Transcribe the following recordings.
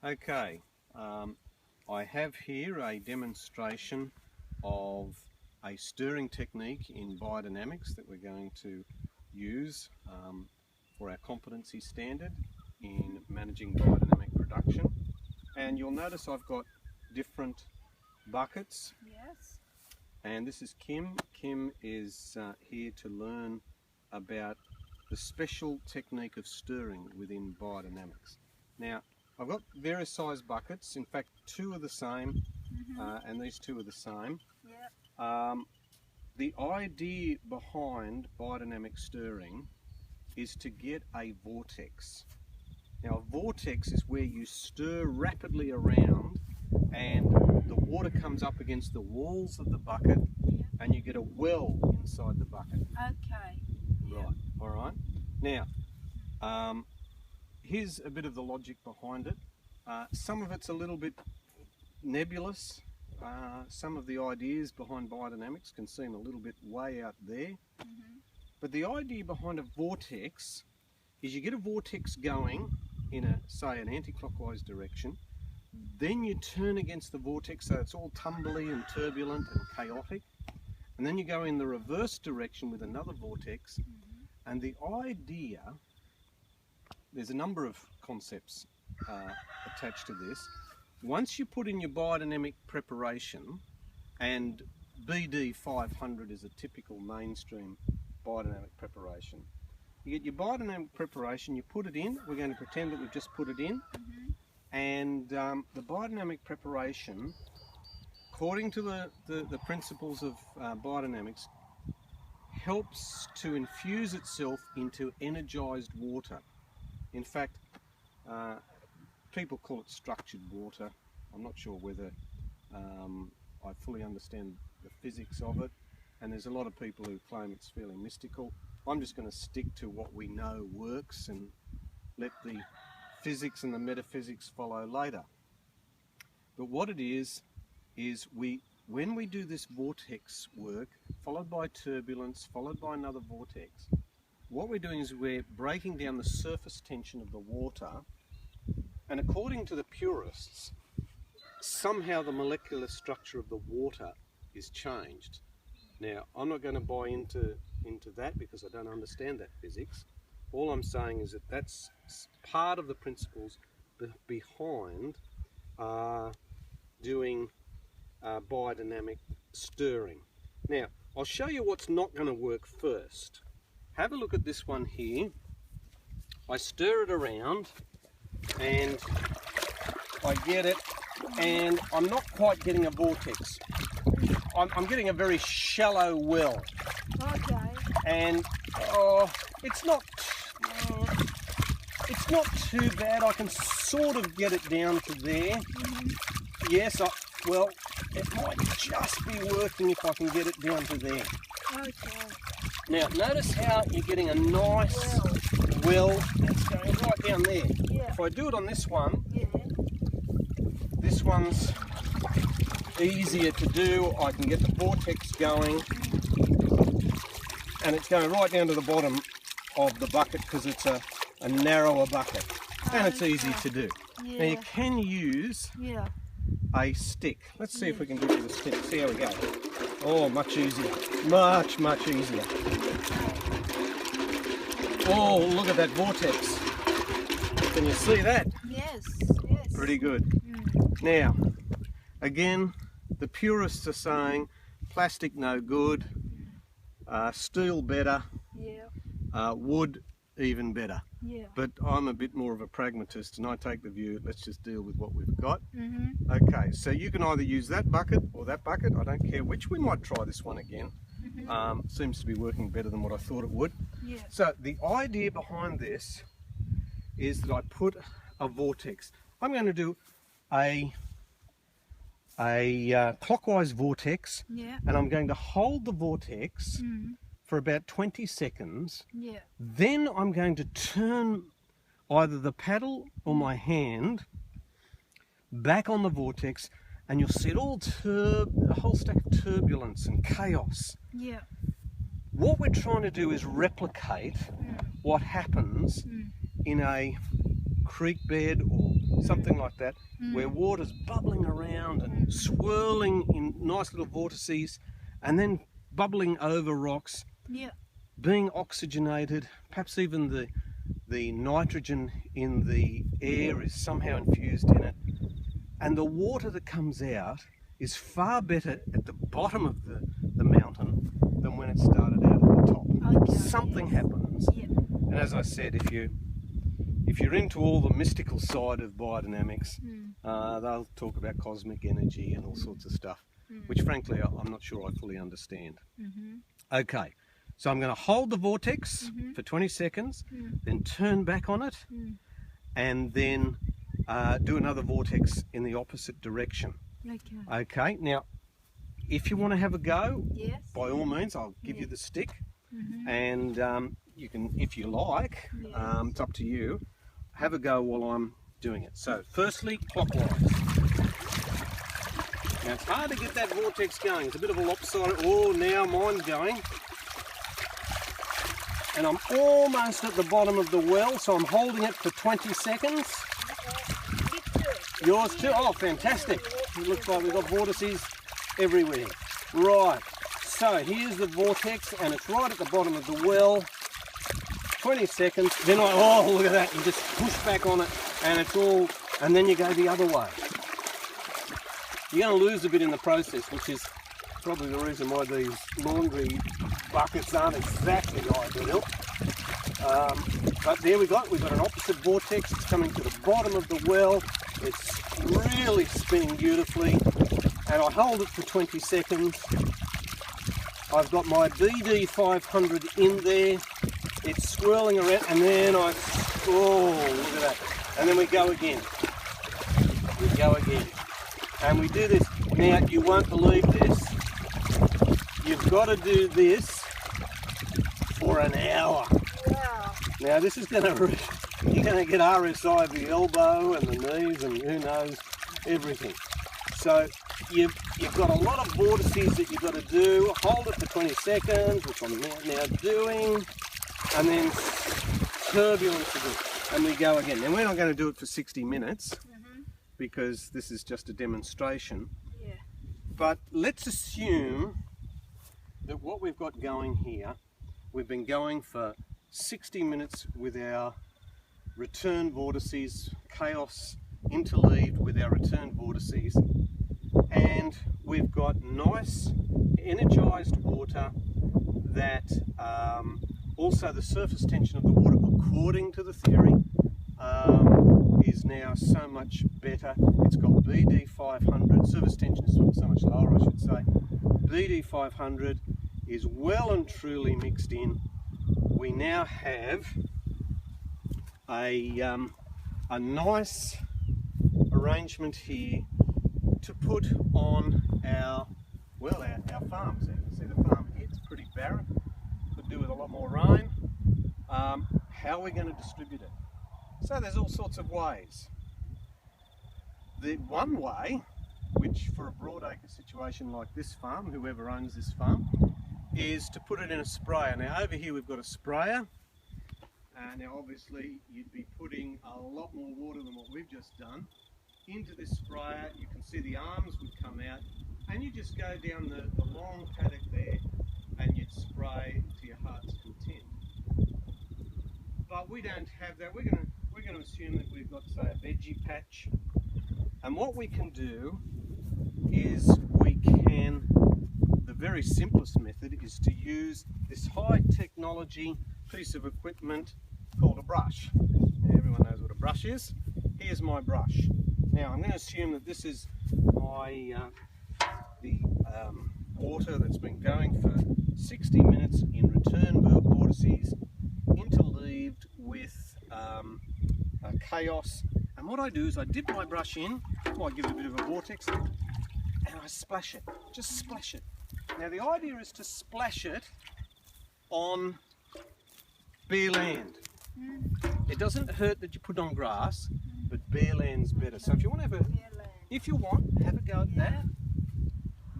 Okay, I have here a demonstration of a stirring technique in biodynamics that we're going to use for our competency standard in managing biodynamic production. And you'll notice I've got different buckets. Yes. And this is Kim. Kim is here to learn about the special technique of stirring within biodynamics. Now, I've got various size buckets. In fact, two are the same, and these two are the same. Yep. The idea behind biodynamic stirring is to get a vortex. Now, a vortex is where you stir rapidly around and the water comes up against the walls of the bucket, and you get a well inside the bucket. Okay. Right, all right. Now, here's a bit of the logic behind it. Some of it's a little bit nebulous. Some of the ideas behind biodynamics can seem a little bit way out there. But the idea behind a vortex is you get a vortex going in a, say, an anti-clockwise direction. Then you turn against the vortex so it's all tumbly and turbulent and chaotic. And then you go in the reverse direction with another vortex. And the idea, there's a number of concepts attached to this. Once you put in your biodynamic preparation, and BD 500 is a typical mainstream biodynamic preparation. You get your biodynamic preparation, you put it in. We're going to pretend that we've just put it in. And the biodynamic preparation, according to the principles of biodynamics, helps to infuse itself into energized water. In fact, people call it structured water. I'm not sure whether I fully understand the physics of it, and there's a lot of people who claim it's fairly mystical. I'm just going to stick to what we know works and let the physics and the metaphysics follow later. But what it is when we do this vortex work, followed by turbulence, followed by another vortex, what we're doing is we're breaking down the surface tension of the water, and according to the purists, somehow the molecular structure of the water is changed. Now, I'm not going to buy into that because I don't understand that physics. All I'm saying is that that's part of the principles behind doing biodynamic stirring. Now, I'll show you what's not going to work first. Have a look at this one here. I stir it around and I get it, and I'm not quite getting a vortex. I'm getting a very shallow well. Okay. And it's not too bad. I can sort of get it down to there. Yes, well, it might just be working if I can get it down to there. Okay. Now, notice how you're getting a nice well, and it's going right down there. Yeah. If I do it on this one, Yeah. this one's easier to do. I can get the vortex going, and it's going right down to the bottom of the bucket because it's a narrower bucket, and it's easy to do. Yeah. Now, you can use a stick. Let's see if we can do it with a stick. See how we go. Oh, much easier. Much, much easier. Oh, look at that vortex. Can you see that? Yes. Pretty good. Now, again, the purists are saying plastic no good, steel better, wood even better. But I'm a bit more of a pragmatist, and I take the view, let's just deal with what we've got. Okay, so you can either use that bucket or that bucket, I don't care which. We might try this one again. Seems to be working better than what I thought it would. So the idea behind this is that I put a vortex. I'm going to do a clockwise vortex, and I'm going to hold the vortex for about 20 seconds. Then I'm going to turn either the paddle or my hand back on the vortex, and you'll see it all a whole stack of turbulence and chaos. What we're trying to do is replicate what happens in a creek bed or something like that, where water's bubbling around and swirling in nice little vortices and then bubbling over rocks, being oxygenated, perhaps even the nitrogen in the air is somehow infused in it, and the water that comes out is far better at the bottom of the mountain than when it started out at the top. Okay. Something happens. And as I said, if you're into all the mystical side of biodynamics, they'll talk about cosmic energy and all sorts of stuff, which frankly I'm not sure I fully understand. Okay, so I'm going to hold the vortex for 20 seconds, then turn back on it, and then do another vortex in the opposite direction. Okay, now if you want to have a go, by all means, I'll give you the stick, and you can, if you like, it's up to you, have a go while I'm doing it. So firstly, clockwise. Now it's hard to get that vortex going, it's a bit of a lopsided. Oh, now mine's going. And I'm almost at the bottom of the well, so I'm holding it for 20 seconds. Yours too? Oh, fantastic. It looks like we've got vortices everywhere. Right, so here's the vortex, and it's right at the bottom of the well. 20 seconds, then oh, look at that, you just push back on it, and it's all, and then you go the other way. You're going to lose a bit in the process, which is probably the reason why these laundry buckets aren't exactly ideal. But there we've got an opposite vortex. It's coming to the bottom of the well. It's really spinning beautifully, and I hold it for 20 seconds. I've got my BD500 in there. It's swirling around, and then oh, look at that. And then we go again. We go again. And we do this. Now, you won't believe this. You've got to do this for an hour. Wow. Now, this is going to, you're going to get RSI of the elbow and the knees and who knows, everything. So, you've got a lot of vortices that you've got to do. Hold it for 20 seconds, which I'm now doing. And then turbulence again. And we go again. Now, we're not going to do it for 60 minutes. Because this is just a demonstration. But let's assume that what we've got going here, we've been going for 60 minutes with our return vortices, chaos interleaved with our return vortices, and we've got nice energized water that also the surface tension of the water, according to the theory, is now so much better. It's got BD500, surface tension is so much lower, I should say. BD500 is well and truly mixed in. We now have a nice arrangement here to put on our farms. You can see the farm here, it's pretty barren. Could do with a lot more rain. How are we going to distribute it? So there's all sorts of ways. The one way, which for a broadacre situation like this farm, whoever owns this farm, is to put it in a sprayer. Now over here we've got a sprayer. Now obviously you'd be putting a lot more water than what we've just done into this sprayer. You can see the arms would come out, and you just go down the long paddock there and you'd spray to your heart's content. But we don't have that. We're going to assume that we've got, say, a veggie patch, and what we can do is the very simplest method is to use this high technology piece of equipment called a brush. Now, everyone knows what a brush is. Here's my brush. Now I'm going to assume that this is my water that's been going for 60 minutes in return vortices, interleaved with chaos, and what I do is I dip my brush in, might give it a bit of a vortex, and I splash it, just splash it. Now the idea is to splash it on bare land. It doesn't hurt that you put on grass, but bare land's better. So if you want to have a go at that.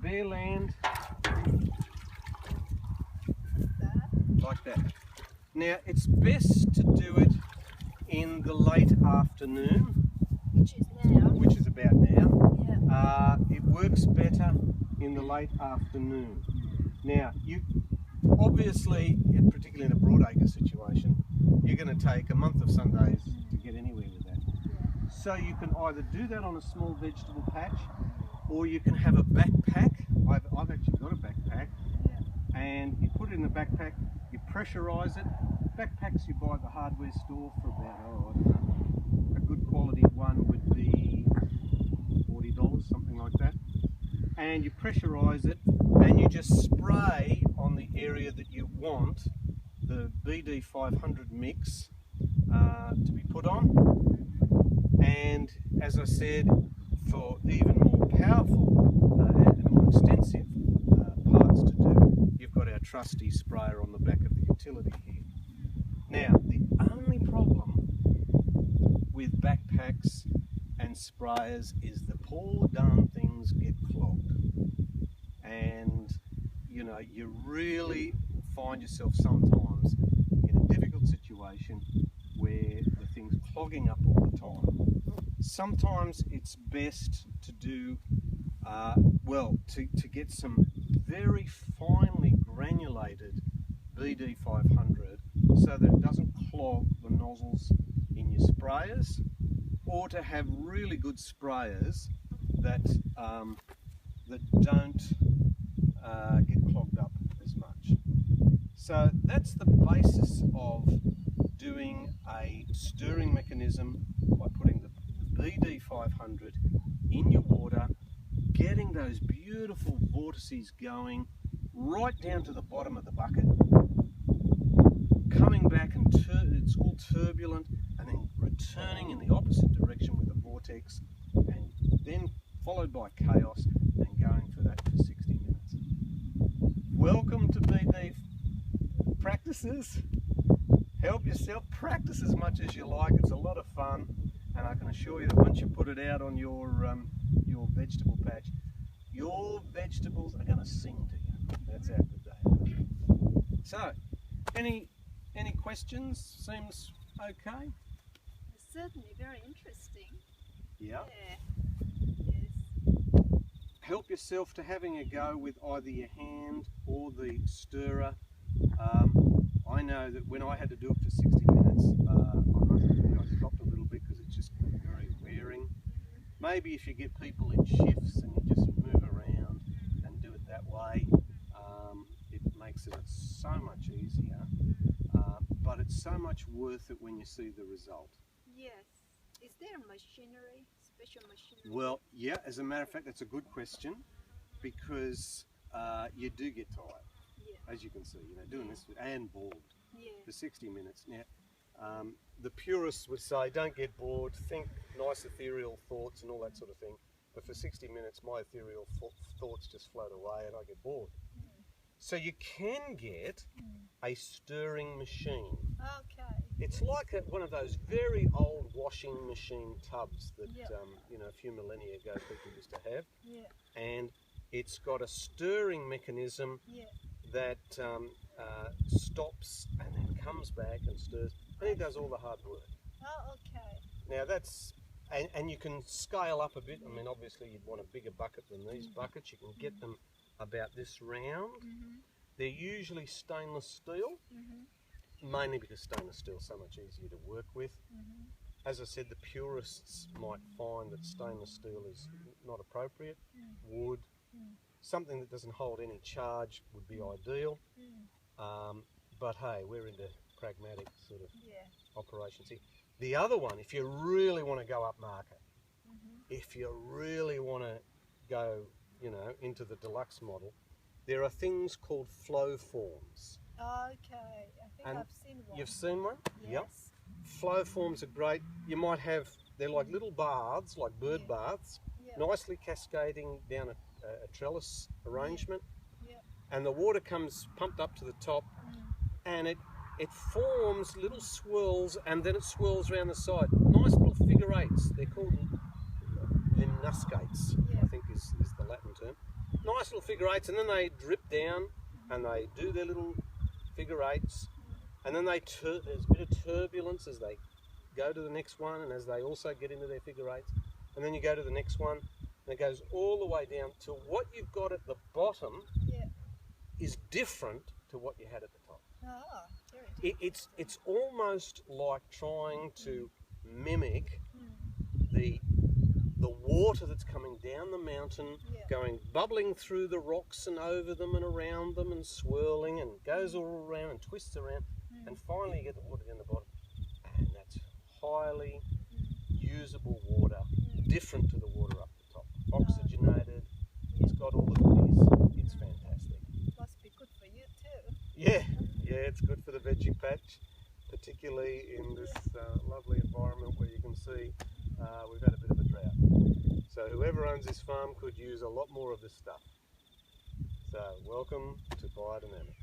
Bare land, like that. Now it's best to do it in the late afternoon, Which which is about now, Yeah. it works better in the late afternoon. Now, you obviously, particularly in a broadacre situation, you're going to take a month of Sundays to get anywhere with that. So you can either do that on a small vegetable patch, or you can have a backpack. I've actually got a backpack, and you put it in the backpack, you pressurise it. Backpacks you buy at the hardware store for about, I don't know, a good quality one would be $40, something like that. And you pressurise it, and you just spray on the area that you want the BD500 mix to be put on. And as I said, for even more powerful and more extensive parts to do, you've got our trusty sprayer on the back of the utility here. Now, the only problem with backpacks and sprayers is the poor darn things get clogged. And, you know, you really find yourself sometimes in a difficult situation where the thing's clogging up all the time. Sometimes it's best to do, to get some very finely granulated BD500 so that it doesn't clog the nozzles in your sprayers, or to have really good sprayers that don't get clogged up as much. So that's the basis of doing a stirring mechanism by putting the BD500 in your water, getting those beautiful vortices going right down to the bottom of the bucket, coming back and it's all turbulent, and then returning in the opposite direction with a vortex, and then followed by chaos, and going for that for 60 minutes. Welcome to BD practices. Help yourself, practice as much as you like. It's a lot of fun, and I can assure you that once you put it out on your vegetable patch, your vegetables are going to sing to you. That's how good they are. So, any questions? Seems okay? It's certainly very interesting. Yeah. Yes. Help yourself to having a go with either your hand or the stirrer. I know that when I had to do it for 60 minutes, I stopped a little bit because it's just very wearing. Maybe if you get people in shifts and you just move around and do it that way, it makes it so much easier. But it's so much worth it when you see the result. Yes. Is there machinery, special machinery? Well, yeah, as a matter of fact, that's a good question, because you do get tired, as you can see, doing this and bored for 60 minutes. Now, the purists would say, don't get bored, think nice ethereal thoughts and all that sort of thing. But for 60 minutes, my ethereal thoughts just float away and I get bored. So you can get a stirring machine. Okay. It's like one of those very old washing machine tubs that a few millennia ago people used to have. Yeah. And it's got a stirring mechanism Yeah. that stops and then comes back and stirs, and it does all the hard work. Oh, okay. Now that's, and you can scale up a bit. I mean, obviously you'd want a bigger bucket than these buckets. You can get them about this round. They're usually stainless steel, mainly because stainless steel is so much easier to work with. As I said, the purists might find that stainless steel is not appropriate. Wood, something that doesn't hold any charge would be ideal. But hey, we're into pragmatic sort of operations here. The other one, if you really want to go up market, if you really want to go, into the deluxe model, there are things called flow forms. Okay. I think And I've seen one. You've seen one? Yes. Yep. Flow forms are great. You might have, they're like little baths, like bird baths, nicely cascading down a trellis arrangement. And the water comes pumped up to the top, and it forms little swirls, and then it swirls around the side. Nice little figure eights. They're called limnuscates, I think is the Latin term. Nice little figure eights, and then they drip down and they do their little figure eights, and then there's a bit of turbulence as they go to the next one, and as they also get into their figure eights, and then you go to the next one, and it goes all the way down to what you've got at the bottom Yeah. is different to what you had at the top. Ah, very It's almost like trying to mimic Mm. the water that's coming down the mountain, Yeah. going bubbling through the rocks and over them and around them and swirling and goes all around and twists around, and finally you get the water down the bottom, and that's highly usable water, different to the water up the top, oxygenated. It's got all the goodies. It's fantastic. Must be good for you too. Yeah, it's good for the veggie patch, particularly in this lovely environment where you can see we've had a bit of a drought. So whoever owns this farm could use a lot more of this stuff. So welcome to Biodynamics.